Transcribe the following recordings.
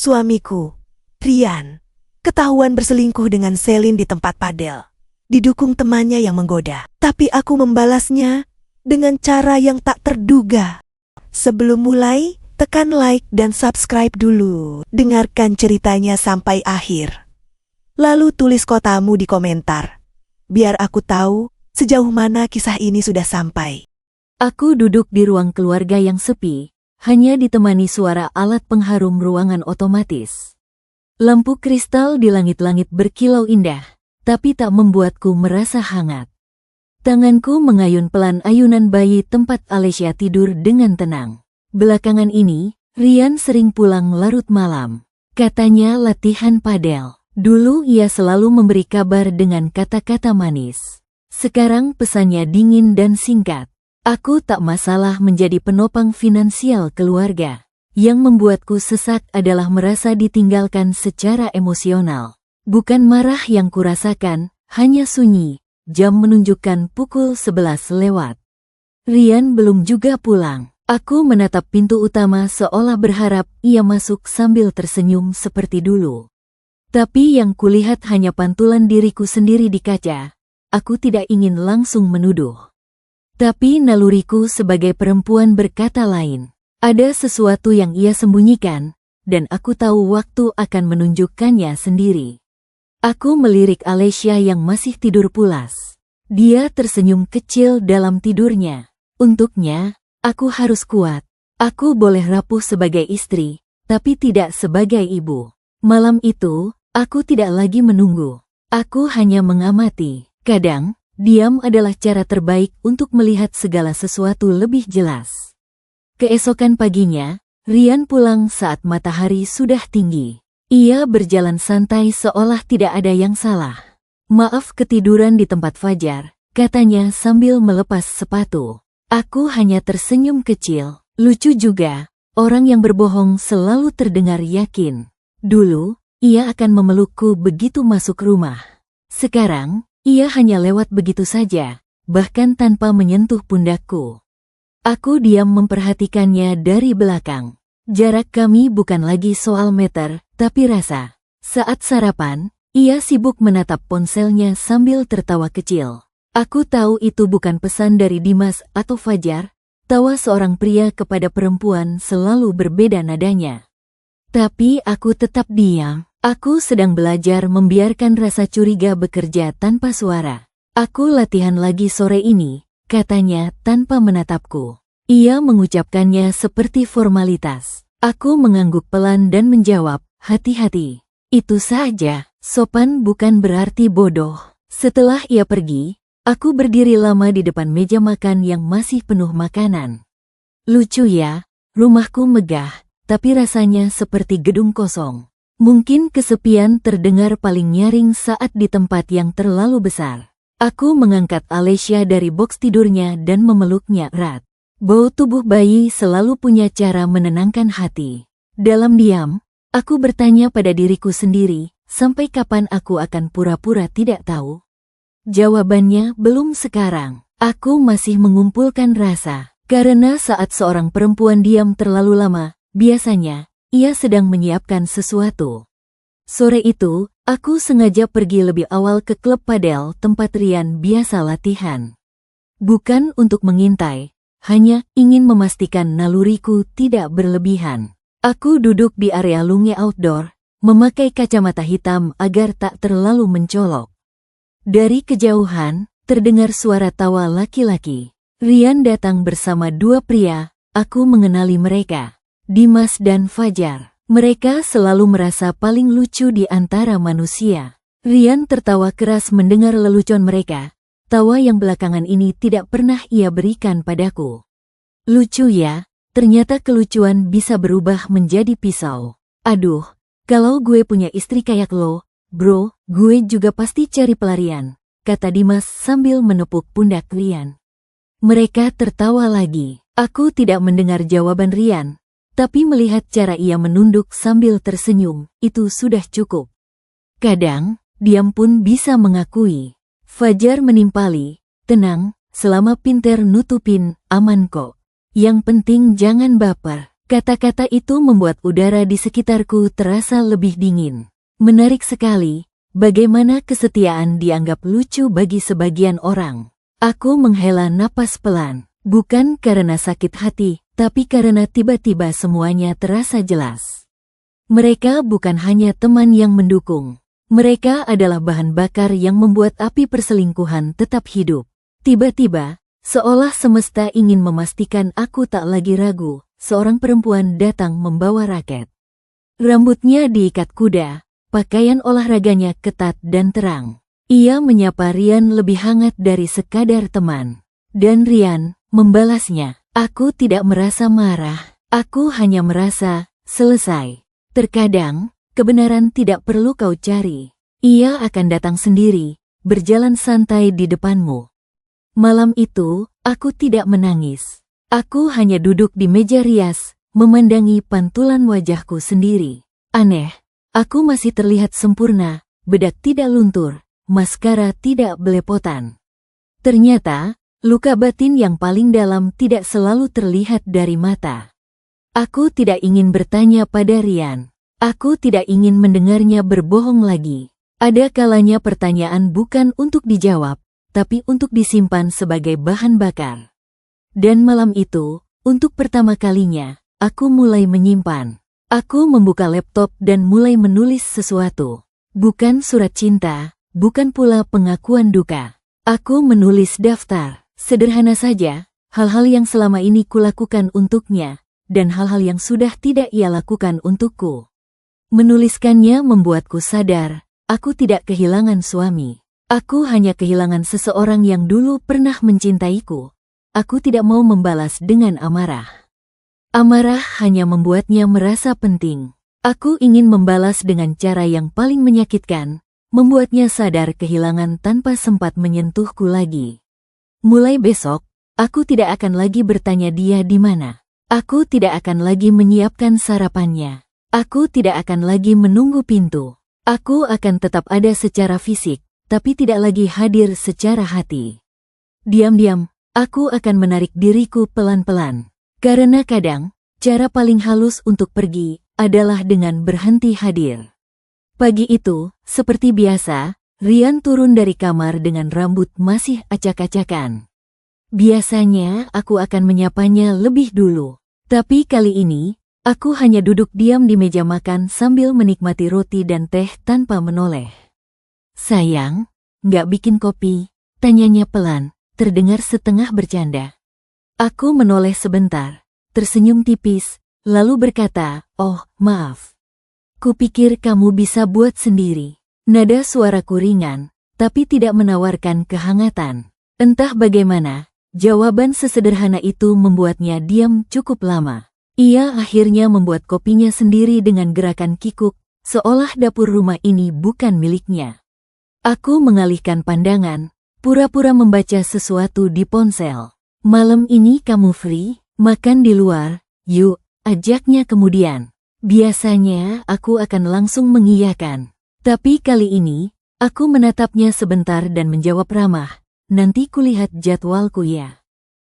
Suamiku, Rian, ketahuan berselingkuh dengan Selin di tempat padel. Didukung temannya yang menggoda. Tapi aku membalasnya dengan cara yang tak terduga. Sebelum mulai, tekan like dan subscribe dulu. Dengarkan ceritanya sampai akhir. Lalu tulis kotamu di komentar. Biar aku tahu sejauh mana kisah ini sudah sampai. Aku duduk di ruang keluarga yang sepi, hanya ditemani suara alat pengharum ruangan otomatis. Lampu kristal di langit-langit berkilau indah, tapi tak membuatku merasa hangat. Tanganku mengayun pelan ayunan bayi tempat Alessia tidur dengan tenang. Belakangan ini, Rian sering pulang larut malam. Katanya latihan padel. Dulu ia selalu memberi kabar dengan kata-kata manis. Sekarang pesannya dingin dan singkat. Aku tak masalah menjadi penopang finansial keluarga. Yang membuatku sesak adalah merasa ditinggalkan secara emosional. Bukan marah yang kurasakan, hanya sunyi. Jam menunjukkan pukul 11 lewat. Rian belum juga pulang. Aku menatap pintu utama seolah berharap ia masuk sambil tersenyum seperti dulu. Tapi yang kulihat hanya pantulan diriku sendiri di kaca. Aku tidak ingin langsung menuduh. Tapi naluriku sebagai perempuan berkata lain. Ada sesuatu yang ia sembunyikan, dan aku tahu waktu akan menunjukkannya sendiri. Aku melirik Alessia yang masih tidur pulas. Dia tersenyum kecil dalam tidurnya. Untuknya, aku harus kuat. Aku boleh rapuh sebagai istri, tapi tidak sebagai ibu. Malam itu, aku tidak lagi menunggu. Aku hanya mengamati. Kadang, diam adalah cara terbaik untuk melihat segala sesuatu lebih jelas. Keesokan paginya, Rian pulang saat matahari sudah tinggi. Ia berjalan santai seolah tidak ada yang salah. Maaf ketiduran di tempat fajar, katanya sambil melepas sepatu. Aku hanya tersenyum kecil. Lucu juga, orang yang berbohong selalu terdengar yakin. Dulu, ia akan memelukku begitu masuk rumah. Sekarang, ia hanya lewat begitu saja, bahkan tanpa menyentuh pundakku. Aku diam memperhatikannya dari belakang. Jarak kami bukan lagi soal meter, tapi rasa. Saat sarapan, ia sibuk menatap ponselnya sambil tertawa kecil. Aku tahu itu bukan pesan dari Dimas atau Fajar. Tawa seorang pria kepada perempuan selalu berbeda nadanya. Tapi aku tetap diam. Aku sedang belajar membiarkan rasa curiga bekerja tanpa suara. Aku latihan lagi sore ini, katanya tanpa menatapku. Ia mengucapkannya seperti formalitas. Aku mengangguk pelan dan menjawab, hati-hati. Itu saja, sopan bukan berarti bodoh. Setelah ia pergi, aku berdiri lama di depan meja makan yang masih penuh makanan. Lucu ya, rumahku megah, tapi rasanya seperti gedung kosong. Mungkin kesepian terdengar paling nyaring saat di tempat yang terlalu besar. Aku mengangkat Alessia dari boks tidurnya dan memeluknya erat. Bau tubuh bayi selalu punya cara menenangkan hati. Dalam diam, aku bertanya pada diriku sendiri, sampai kapan aku akan pura-pura tidak tahu? Jawabannya belum sekarang. Aku masih mengumpulkan rasa. Karena saat seorang perempuan diam terlalu lama, biasanya ia sedang menyiapkan sesuatu. Sore itu, aku sengaja pergi lebih awal ke klub padel tempat Rian biasa latihan. Bukan untuk mengintai, hanya ingin memastikan naluriku tidak berlebihan. Aku duduk di area lunge outdoor, memakai kacamata hitam agar tak terlalu mencolok. Dari kejauhan, terdengar suara tawa laki-laki. Rian datang bersama dua pria, aku mengenali mereka. Dimas dan Fajar. Mereka selalu merasa paling lucu di antara manusia. Rian tertawa keras mendengar lelucon mereka. Tawa yang belakangan ini tidak pernah ia berikan padaku. Lucu ya, ternyata kelucuan bisa berubah menjadi pisau. Aduh, kalau gue punya istri kayak lo, bro, gue juga pasti cari pelarian, kata Dimas sambil menepuk pundak Rian. Mereka tertawa lagi. Aku tidak mendengar jawaban Rian. Tapi melihat cara ia menunduk sambil tersenyum, itu sudah cukup. Kadang, diam pun bisa mengakui. Fajar menimpali, tenang, selama pinter nutupin, aman kok. Yang penting jangan baper, Kata-kata itu membuat udara di sekitarku terasa lebih dingin. Menarik sekali, bagaimana kesetiaan dianggap lucu bagi sebagian orang. Aku menghela napas pelan, bukan karena sakit hati, tapi karena tiba-tiba semuanya terasa jelas. Mereka bukan hanya teman yang mendukung. Mereka adalah bahan bakar yang membuat api perselingkuhan tetap hidup. Tiba-tiba, seolah semesta ingin memastikan aku tak lagi ragu, seorang perempuan datang membawa raket. Rambutnya diikat kuda, pakaian olahraganya ketat dan terang. Ia menyapa Rian lebih hangat dari sekadar teman. Dan Rian membalasnya. Aku tidak merasa marah, aku hanya merasa selesai. Terkadang, kebenaran tidak perlu kau cari. Ia akan datang sendiri, berjalan santai di depanmu. Malam itu, aku tidak menangis. Aku hanya duduk di meja rias, memandangi pantulan wajahku sendiri. Aneh, aku masih terlihat sempurna, bedak tidak luntur, maskara tidak belepotan. Ternyata, luka batin yang paling dalam tidak selalu terlihat dari mata. Aku tidak ingin bertanya pada Rian. Aku tidak ingin mendengarnya berbohong lagi. Ada kalanya pertanyaan bukan untuk dijawab, tapi untuk disimpan sebagai bahan bakar. Dan malam itu, untuk pertama kalinya, aku mulai menyimpan. Aku membuka laptop dan mulai menulis sesuatu. Bukan surat cinta, bukan pula pengakuan duka. Aku menulis daftar, sederhana saja, hal-hal yang selama ini kulakukan untuknya, dan hal-hal yang sudah tidak ia lakukan untukku. Menuliskannya membuatku sadar, aku tidak kehilangan suami. Aku hanya kehilangan seseorang yang dulu pernah mencintaiku. Aku tidak mau membalas dengan amarah. Amarah hanya membuatnya merasa penting. Aku ingin membalas dengan cara yang paling menyakitkan, membuatnya sadar kehilangan tanpa sempat menyentuhku lagi. Mulai besok, aku tidak akan lagi bertanya dia di mana. Aku tidak akan lagi menyiapkan sarapannya. Aku tidak akan lagi menunggu pintu. Aku akan tetap ada secara fisik, tapi tidak lagi hadir secara hati. Diam-diam, aku akan menarik diriku pelan-pelan. Karena kadang, cara paling halus untuk pergi adalah dengan berhenti hadir. Pagi itu, seperti biasa, Rian turun dari kamar dengan rambut masih acak-acakan. Biasanya aku akan menyapanya lebih dulu. Tapi kali ini, aku hanya duduk diam di meja makan sambil menikmati roti dan teh tanpa menoleh. Sayang, nggak bikin kopi? Tanyanya pelan, terdengar setengah bercanda. Aku menoleh sebentar, tersenyum tipis, lalu berkata, "Oh, maaf. Kupikir kamu bisa buat sendiri." Nada suaraku ringan, tapi tidak menawarkan kehangatan. Entah bagaimana, jawaban sesederhana itu membuatnya diam cukup lama. Ia akhirnya membuat kopinya sendiri dengan gerakan kikuk, seolah dapur rumah ini bukan miliknya. Aku mengalihkan pandangan, pura-pura membaca sesuatu di ponsel. "Malam ini kamu free? Makan di luar, yuk," ajaknya kemudian. Biasanya aku akan langsung mengiyakan. Tapi kali ini, aku menatapnya sebentar dan menjawab ramah, "Nanti kulihat jadwalku ya."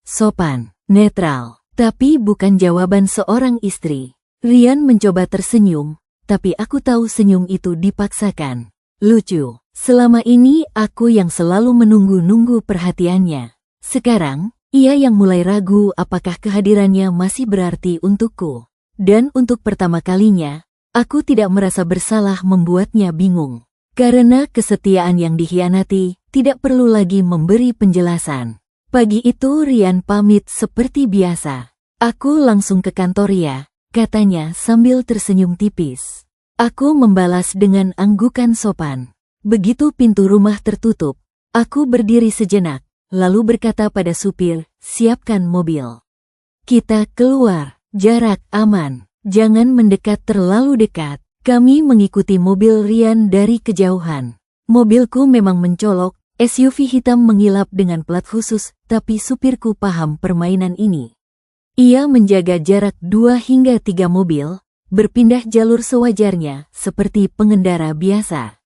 Sopan, netral, tapi bukan jawaban seorang istri. Rian mencoba tersenyum, tapi aku tahu senyum itu dipaksakan. Lucu, selama ini aku yang selalu menunggu-nunggu perhatiannya. Sekarang, ia yang mulai ragu apakah kehadirannya masih berarti untukku. Dan untuk pertama kalinya, aku tidak merasa bersalah membuatnya bingung. Karena kesetiaan yang dikhianati, tidak perlu lagi memberi penjelasan. Pagi itu Rian pamit seperti biasa. "Aku langsung ke kantor ya," katanya sambil tersenyum tipis. Aku membalas dengan anggukan sopan. Begitu pintu rumah tertutup, aku berdiri sejenak, lalu berkata pada supir, "Siapkan mobil. Kita keluar, jarak aman, jangan mendekat terlalu dekat." Kami mengikuti mobil Rian dari kejauhan. Mobilku memang mencolok, SUV hitam mengilap dengan plat khusus, tapi supirku paham permainan ini. Ia menjaga jarak 2 hingga 3 mobil, berpindah jalur sewajarnya, seperti pengendara biasa.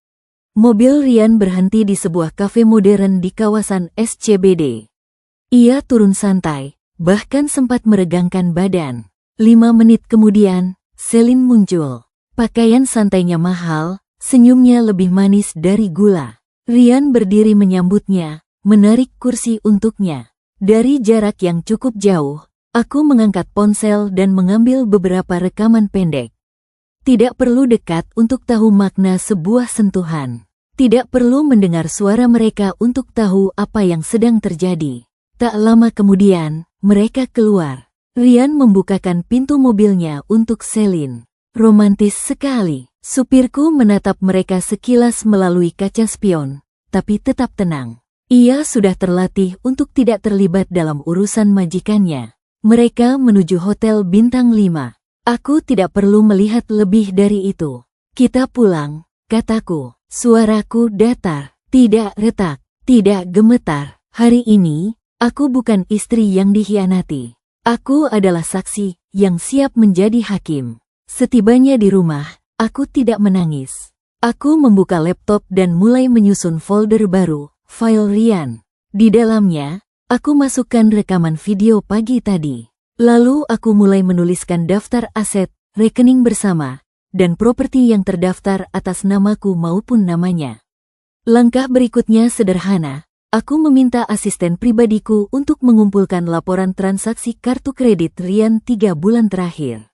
Mobil Rian berhenti di sebuah kafe modern di kawasan SCBD. Ia turun santai, bahkan sempat meregangkan badan. 5 menit kemudian, Celine muncul. Pakaian santainya mahal, senyumnya lebih manis dari gula. Rian berdiri menyambutnya, menarik kursi untuknya. Dari jarak yang cukup jauh, aku mengangkat ponsel dan mengambil beberapa rekaman pendek. Tidak perlu dekat untuk tahu makna sebuah sentuhan. Tidak perlu mendengar suara mereka untuk tahu apa yang sedang terjadi. Tak lama kemudian, mereka keluar. Rian membukakan pintu mobilnya untuk Celine. Romantis sekali. Supirku menatap mereka sekilas melalui kaca spion, tapi tetap tenang. Ia sudah terlatih untuk tidak terlibat dalam urusan majikannya. Mereka menuju hotel bintang 5. Aku tidak perlu melihat lebih dari itu. Kita pulang, kataku. Suaraku datar, tidak retak, tidak gemetar. Hari ini, aku bukan istri yang dikhianati. Aku adalah saksi yang siap menjadi hakim. Setibanya di rumah, aku tidak menangis. Aku membuka laptop dan mulai menyusun folder baru, file Rian. Di dalamnya, aku masukkan rekaman video pagi tadi. Lalu aku mulai menuliskan daftar aset, rekening bersama, dan properti yang terdaftar atas namaku maupun namanya. Langkah berikutnya sederhana. Aku meminta asisten pribadiku untuk mengumpulkan laporan transaksi kartu kredit Rian 3 bulan terakhir.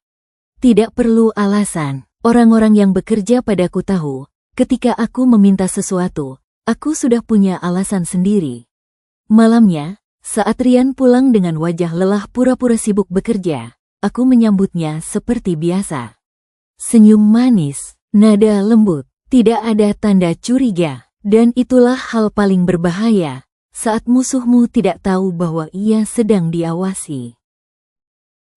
Tidak perlu alasan, orang-orang yang bekerja padaku tahu, ketika aku meminta sesuatu, aku sudah punya alasan sendiri. Malamnya, saat Rian pulang dengan wajah lelah pura-pura sibuk bekerja, aku menyambutnya seperti biasa. Senyum manis, nada lembut, tidak ada tanda curiga, dan itulah hal paling berbahaya, saat musuhmu tidak tahu bahwa ia sedang diawasi.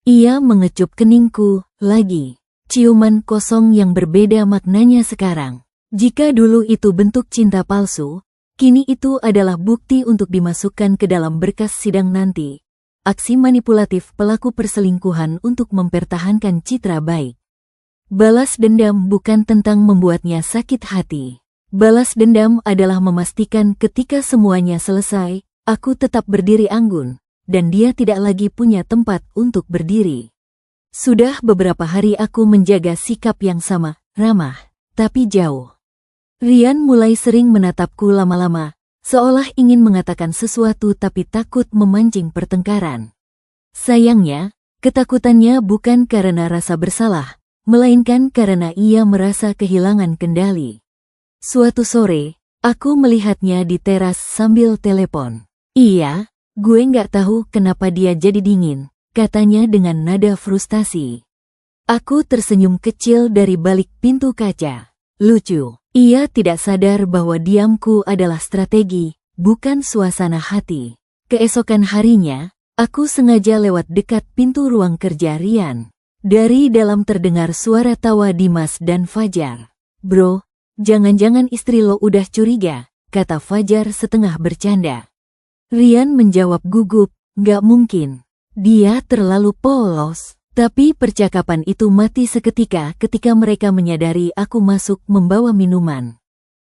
Ia mengecup keningku, lagi. Ciuman kosong yang berbeda maknanya sekarang. Jika dulu itu bentuk cinta palsu, kini itu adalah bukti untuk dimasukkan ke dalam berkas sidang nanti. Aksi manipulatif pelaku perselingkuhan untuk mempertahankan citra baik. Balas dendam bukan tentang membuatnya sakit hati. Balas dendam adalah memastikan ketika semuanya selesai, aku tetap berdiri anggun, dan dia tidak lagi punya tempat untuk berdiri. Sudah beberapa hari aku menjaga sikap yang sama, ramah, tapi jauh. Rian mulai sering menatapku lama-lama, seolah ingin mengatakan sesuatu tapi takut memancing pertengkaran. Sayangnya, ketakutannya bukan karena rasa bersalah, melainkan karena ia merasa kehilangan kendali. Suatu sore, aku melihatnya di teras sambil telepon. Iya, gue nggak tahu kenapa dia jadi dingin, katanya dengan nada frustasi. Aku tersenyum kecil dari balik pintu kaca. Lucu, ia tidak sadar bahwa diamku adalah strategi, bukan suasana hati. Keesokan harinya, aku sengaja lewat dekat pintu ruang kerja Rian. Dari dalam terdengar suara tawa Dimas dan Fajar. Bro, jangan-jangan istri lo udah curiga, kata Fajar setengah bercanda. Rian menjawab gugup, nggak mungkin. Dia terlalu polos. Tapi percakapan itu mati seketika ketika mereka menyadari aku masuk membawa minuman.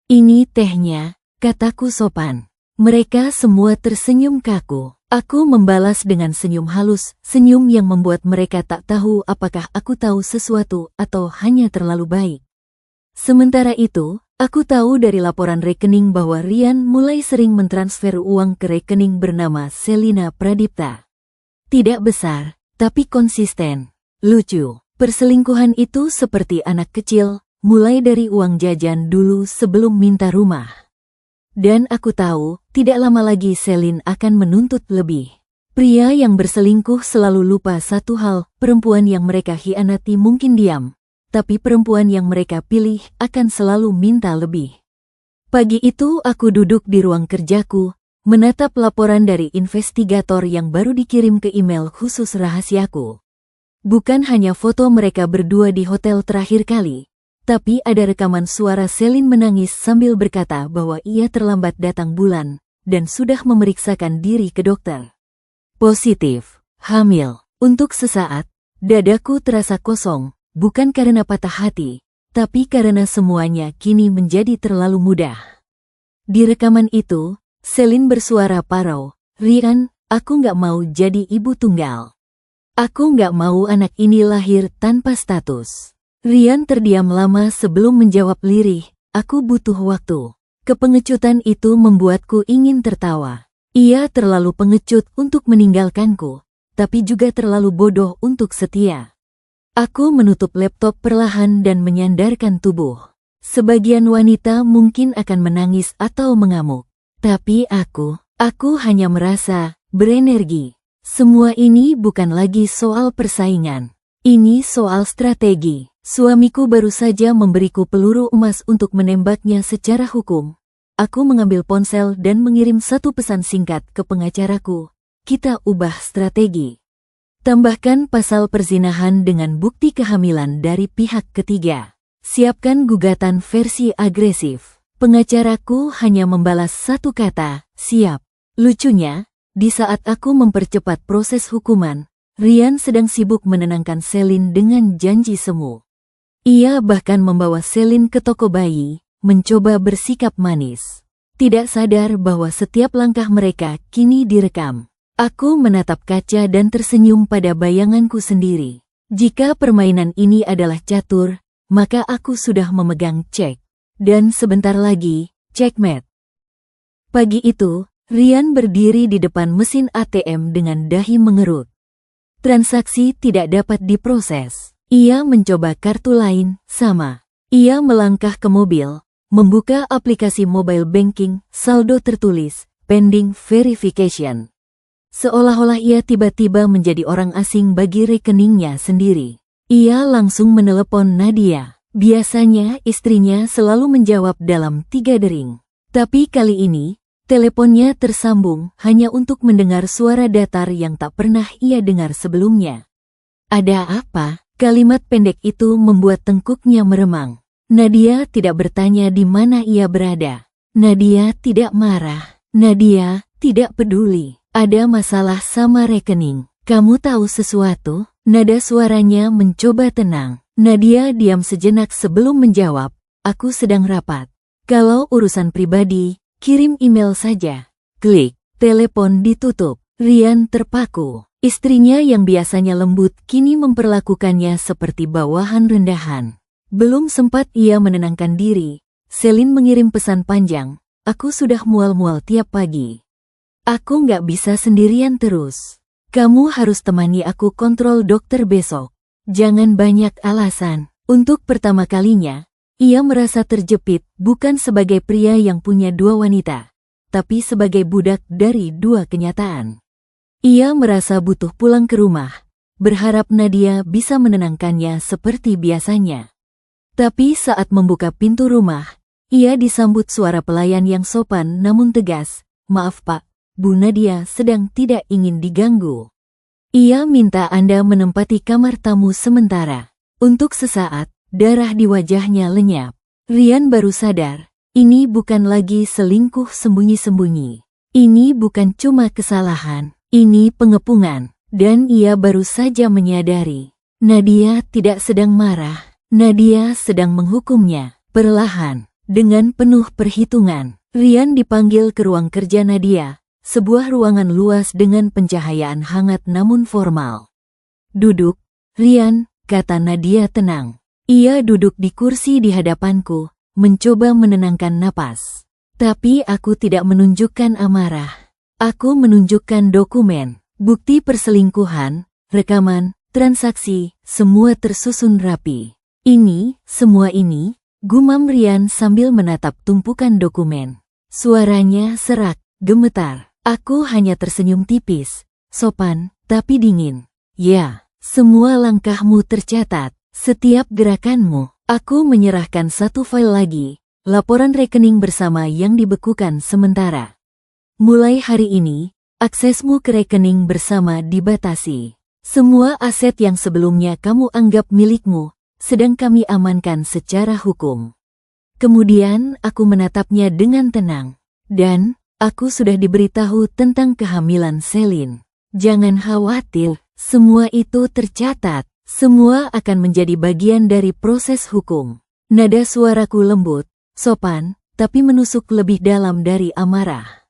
Ini tehnya, kataku sopan. Mereka semua tersenyum kaku. Aku membalas dengan senyum halus, senyum yang membuat mereka tak tahu apakah aku tahu sesuatu atau hanya terlalu baik. Sementara itu, aku tahu dari laporan rekening bahwa Rian mulai sering mentransfer uang ke rekening bernama Selina Pradipta. Tidak besar, tapi konsisten. Lucu, perselingkuhan itu seperti anak kecil, mulai dari uang jajan dulu sebelum minta rumah. Dan aku tahu, tidak lama lagi Celine akan menuntut lebih. Pria yang berselingkuh selalu lupa satu hal, perempuan yang mereka khianati mungkin diam. Tapi perempuan yang mereka pilih akan selalu minta lebih. Pagi itu aku duduk di ruang kerjaku, menatap laporan dari investigator yang baru dikirim ke email khusus rahasiaku. Bukan hanya foto mereka berdua di hotel terakhir kali, tapi ada rekaman suara Celine menangis sambil berkata bahwa ia terlambat datang bulan, dan sudah memeriksakan diri ke dokter. Positif, hamil. Untuk sesaat, dadaku terasa kosong. Bukan karena patah hati, tapi karena semuanya kini menjadi terlalu mudah. Di rekaman itu, Celine bersuara parau, Rian, aku nggak mau jadi ibu tunggal. Aku nggak mau anak ini lahir tanpa status. Rian terdiam lama sebelum menjawab lirih, aku butuh waktu. Kepengecutan itu membuatku ingin tertawa. Ia terlalu pengecut untuk meninggalkanku, tapi juga terlalu bodoh untuk setia. Aku menutup laptop perlahan dan menyandarkan tubuh. Sebagian wanita mungkin akan menangis atau mengamuk. Tapi aku hanya merasa berenergi. Semua ini bukan lagi soal persaingan. Ini soal strategi. Suamiku baru saja memberiku peluru emas untuk menembaknya secara hukum. Aku mengambil ponsel dan mengirim satu pesan singkat ke pengacaraku. Kita ubah strategi. Tambahkan pasal perzinahan dengan bukti kehamilan dari pihak ketiga. Siapkan gugatan versi agresif. Pengacaraku hanya membalas satu kata, siap. Lucunya, di saat aku mempercepat proses hukuman, Rian sedang sibuk menenangkan Selin dengan janji semu. Ia bahkan membawa Selin ke toko bayi, mencoba bersikap manis. Tidak sadar bahwa setiap langkah mereka kini direkam. Aku menatap kaca dan tersenyum pada bayanganku sendiri. Jika permainan ini adalah catur, maka aku sudah memegang cek. Dan sebentar lagi, checkmate. Pagi itu, Rian berdiri di depan mesin ATM dengan dahi mengerut. Transaksi tidak dapat diproses. Ia mencoba kartu lain, sama. Ia melangkah ke mobil, membuka aplikasi mobile banking, saldo tertulis, pending verification. Seolah-olah ia tiba-tiba menjadi orang asing bagi rekeningnya sendiri. Ia langsung menelepon Nadia. Biasanya istrinya selalu menjawab dalam 3 dering. Tapi kali ini, teleponnya tersambung hanya untuk mendengar suara datar yang tak pernah ia dengar sebelumnya. Ada apa? Kalimat pendek itu membuat tengkuknya meremang. Nadia tidak bertanya di mana ia berada. Nadia tidak marah. Nadia tidak peduli. Ada masalah sama rekening. Kamu tahu sesuatu? Nada suaranya mencoba tenang. Nadia diam sejenak sebelum menjawab. Aku sedang rapat. Kalau urusan pribadi, kirim email saja. Klik. Telepon ditutup. Rian terpaku. Istrinya yang biasanya lembut kini memperlakukannya seperti bawahan rendahan. Belum sempat ia menenangkan diri, Selin mengirim pesan panjang. Aku sudah mual-mual tiap pagi. Aku nggak bisa sendirian terus. Kamu harus temani aku kontrol dokter besok. Jangan banyak alasan. Untuk pertama kalinya, ia merasa terjepit bukan sebagai pria yang punya 2 wanita, tapi sebagai budak dari 2 kenyataan. Ia merasa butuh pulang ke rumah, berharap Nadia bisa menenangkannya seperti biasanya. Tapi saat membuka pintu rumah, ia disambut suara pelayan yang sopan namun tegas. Maaf Pak, Bu Nadia sedang tidak ingin diganggu. Ia minta Anda menempati kamar tamu sementara. Untuk sesaat, darah di wajahnya lenyap. Rian baru sadar, ini bukan lagi selingkuh sembunyi-sembunyi. Ini bukan cuma kesalahan, ini pengepungan. Dan ia baru saja menyadari, Nadia tidak sedang marah. Nadia sedang menghukumnya, perlahan, dengan penuh perhitungan. Rian dipanggil ke ruang kerja Nadia. Sebuah ruangan luas dengan pencahayaan hangat namun formal. Duduk, Rian, kata Nadia tenang. Ia duduk di kursi di hadapanku, mencoba menenangkan napas. Tapi aku tidak menunjukkan amarah. Aku menunjukkan dokumen, bukti perselingkuhan, rekaman, transaksi, semua tersusun rapi. Semua ini, gumam Rian sambil menatap tumpukan dokumen. Suaranya serak, gemetar. Aku hanya tersenyum tipis, sopan, tapi dingin. Ya, semua langkahmu tercatat, setiap gerakanmu. Aku menyerahkan satu file lagi, laporan rekening bersama yang dibekukan sementara. Mulai hari ini, aksesmu ke rekening bersama dibatasi. Semua aset yang sebelumnya kamu anggap milikmu, sedang kami amankan secara hukum. Kemudian aku menatapnya dengan tenang. Dan aku sudah diberitahu tentang kehamilan Selin. Jangan khawatir, semua itu tercatat. Semua akan menjadi bagian dari proses hukum. Nada suaraku lembut, sopan, tapi menusuk lebih dalam dari amarah.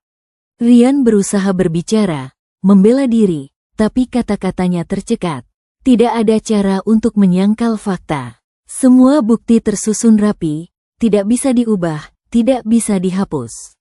Rian berusaha berbicara, membela diri, tapi kata-katanya tercekat. Tidak ada cara untuk menyangkal fakta. Semua bukti tersusun rapi, tidak bisa diubah, tidak bisa dihapus.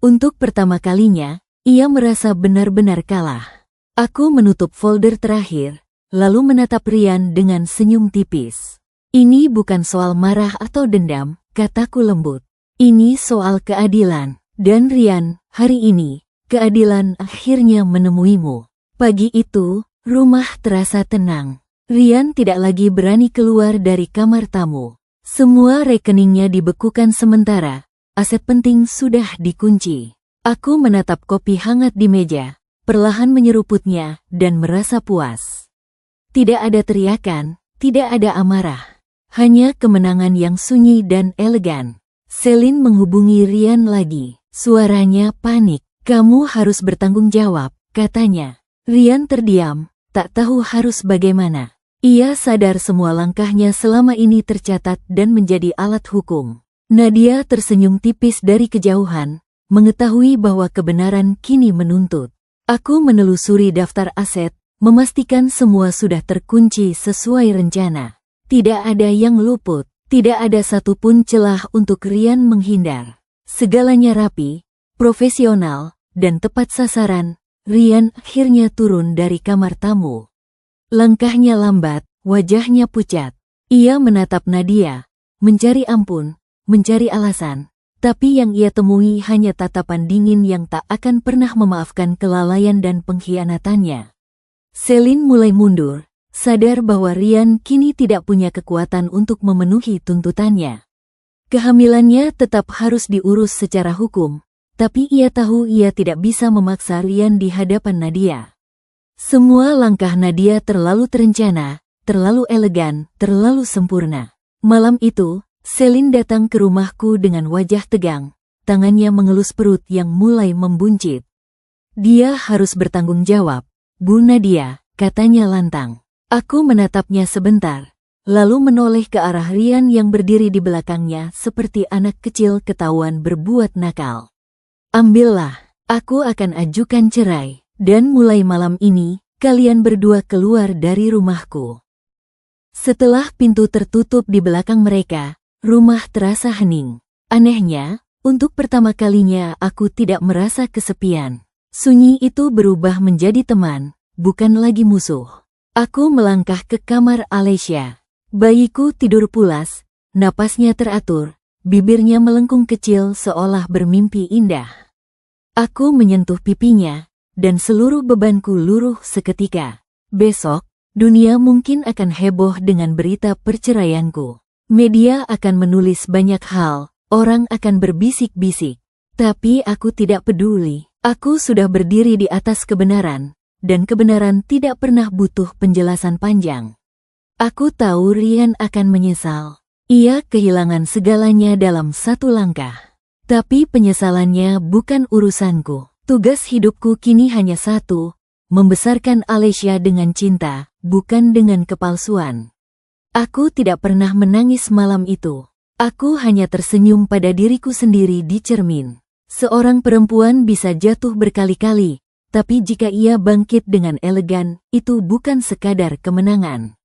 Untuk pertama kalinya, ia merasa benar-benar kalah. Aku menutup folder terakhir, lalu menatap Rian dengan senyum tipis. Ini bukan soal marah atau dendam, kataku lembut. Ini soal keadilan. Dan Rian, hari ini, keadilan akhirnya menemuimu. Pagi itu, rumah terasa tenang. Rian tidak lagi berani keluar dari kamar tamu. Semua rekeningnya dibekukan sementara, aset penting sudah dikunci. Aku menatap kopi hangat di meja, perlahan menyeruputnya dan merasa puas. Tidak ada teriakan, tidak ada amarah. Hanya kemenangan yang sunyi dan elegan. Selin menghubungi Rian lagi. Suaranya panik. Kamu harus bertanggung jawab, katanya. Rian terdiam, tak tahu harus bagaimana. Ia sadar semua langkahnya selama ini tercatat dan menjadi alat hukum. Nadia tersenyum tipis dari kejauhan, mengetahui bahwa kebenaran kini menuntut. Aku menelusuri daftar aset, memastikan semua sudah terkunci sesuai rencana. Tidak ada yang luput, tidak ada satupun celah untuk Rian menghindar. Segalanya rapi, profesional, dan tepat sasaran. Rian akhirnya turun dari kamar tamu. Langkahnya lambat, wajahnya pucat. Ia menatap Nadia, mencari ampun, mencari alasan. Tapi yang ia temui hanya tatapan dingin yang tak akan pernah memaafkan kelalaian dan pengkhianatannya. Selin mulai mundur, sadar bahwa Rian kini tidak punya kekuatan untuk memenuhi tuntutannya. Kehamilannya tetap harus diurus secara hukum, tapi ia tahu ia tidak bisa memaksa Rian di hadapan Nadia. Semua langkah Nadia terlalu terencana, terlalu elegan, terlalu sempurna. Malam itu, Selin datang ke rumahku dengan wajah tegang, tangannya mengelus perut yang mulai membuncit. Dia harus bertanggung jawab, Bu Nadia, katanya lantang. Aku menatapnya sebentar, lalu menoleh ke arah Rian yang berdiri di belakangnya seperti anak kecil ketahuan berbuat nakal. Ambillah, aku akan ajukan cerai. Dan mulai malam ini, kalian berdua keluar dari rumahku. Setelah pintu tertutup di belakang mereka, rumah terasa hening. Anehnya, untuk pertama kalinya aku tidak merasa kesepian. Sunyi itu berubah menjadi teman, bukan lagi musuh. Aku melangkah ke kamar Alessia. Bayiku tidur pulas, napasnya teratur, bibirnya melengkung kecil seolah bermimpi indah. Aku menyentuh pipinya, dan seluruh bebanku luruh seketika. Besok, dunia mungkin akan heboh dengan berita perceraianku. Media akan menulis banyak hal, orang akan berbisik-bisik. Tapi aku tidak peduli. Aku sudah berdiri di atas kebenaran, dan kebenaran tidak pernah butuh penjelasan panjang. Aku tahu Rian akan menyesal. Ia kehilangan segalanya dalam satu langkah. Tapi penyesalannya bukan urusanku. Tugas hidupku kini hanya satu, membesarkan Alessia dengan cinta, bukan dengan kepalsuan. Aku tidak pernah menangis malam itu. Aku hanya tersenyum pada diriku sendiri di cermin. Seorang perempuan bisa jatuh berkali-kali, tapi jika ia bangkit dengan elegan, itu bukan sekadar kemenangan.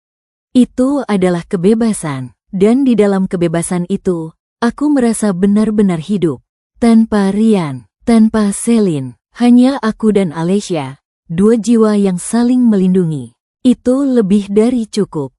Itu adalah kebebasan, dan di dalam kebebasan itu, aku merasa benar-benar hidup. Tanpa Rian. Tanpa Selin, hanya aku dan Alessia, dua jiwa yang saling melindungi. Itu lebih dari cukup.